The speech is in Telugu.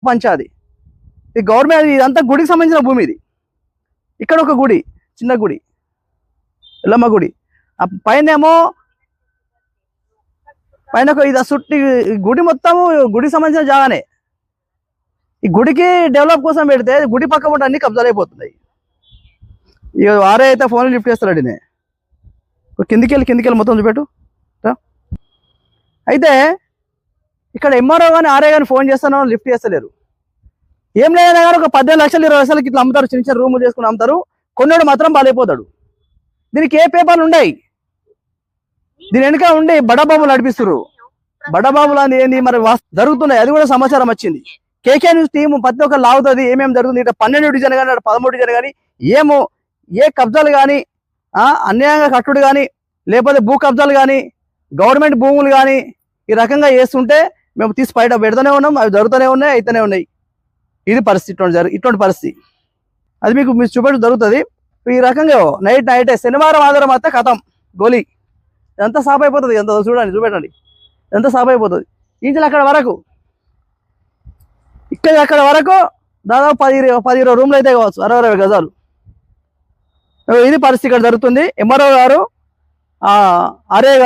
పంచాది ఇది గవర్నమెంట్, ఇదంతా గుడికి సంబంధించిన భూమి. ఇది ఇక్కడ ఒక గుడి, చిన్న గుడి, ఎల్లమ్మ గుడి. ఆ పైనేమో పైన ఇది చుట్టి గుడి మొత్తము గుడికి సంబంధించిన జాగానే. ఈ గుడికి డెవలప్ కోసం పెడితే గుడి పక్క ఉంటే అన్ని కబ్జాలు అయిపోతున్నాయి. ఇక ఆరే అయితే ఫోన్ లిఫ్ట్ చేస్తాడు. నేను కిందికి వెళ్ళి మొత్తం చూపెట్టు. అయితే ఇక్కడ ఎంఆర్ఓ కానీ ఆర్ఏ కానీ ఫోన్ చేస్తానో లిఫ్ట్ చేస్తలేరు. ఏం లేదన్నా కానీ ఒక 15 లక్షలు 20 లక్షలకి ఇట్లా అమ్ముతారు, చిన్న చిన్న రూములు చేసుకుని అమ్ముతారు. కొన్నోడు మాత్రం బాలైపోతాడు. దీనికి ఏ పేపర్లు ఉన్నాయి? దీని వెనుక ఉండి బడబాబులు నడిపిస్తున్నారు. బడబాబులు అని ఏంది మరి జరుగుతున్నాయి, అది కూడా సమాచారం వచ్చింది. కేకే న్యూస్ టీం ప్రతి ఒక్కరు లాగుతుంది ఏమేమి జరుగుతుంది. ఇట్లా 12 డివిజన్ కానీ 13 డివిజన్ కానీ ఏమో ఏ కబ్జాలు కానీ అన్యాయంగా కట్టుడు కానీ లేకపోతే భూ కబ్జాలు కానీ గవర్నమెంట్ భూములు కానీ ఈ రకంగా చేస్తుంటే మేము తీసి బయట పెడుతూనే ఉన్నాం. అవి జరుగుతూనే ఉన్నాయి, అయితేనే ఉన్నాయి. ఇది పరిస్థితి, ఇటువంటి పరిస్థితి. అది మీకు చూపెట్టు జరుగుతుంది. ఈ రకంగా నైటే శనివారం ఆధారం అయితే కథం గోలీ ఎంత సాఫ్ అయిపోతుంది. ఎంత చూపెట్టండి ఎంత సాఫ్ అయిపోతుంది. ఇంట్లో అక్కడ వరకు అక్కడ వరకు దాదాపు 10-20 రూమ్లు అయితే కావచ్చు, 60-60 గజాలు. ఇది పరిస్థితి ఇక్కడ జరుగుతుంది. ఎంఆర్ఓ గారు ఆర్ఏ గారు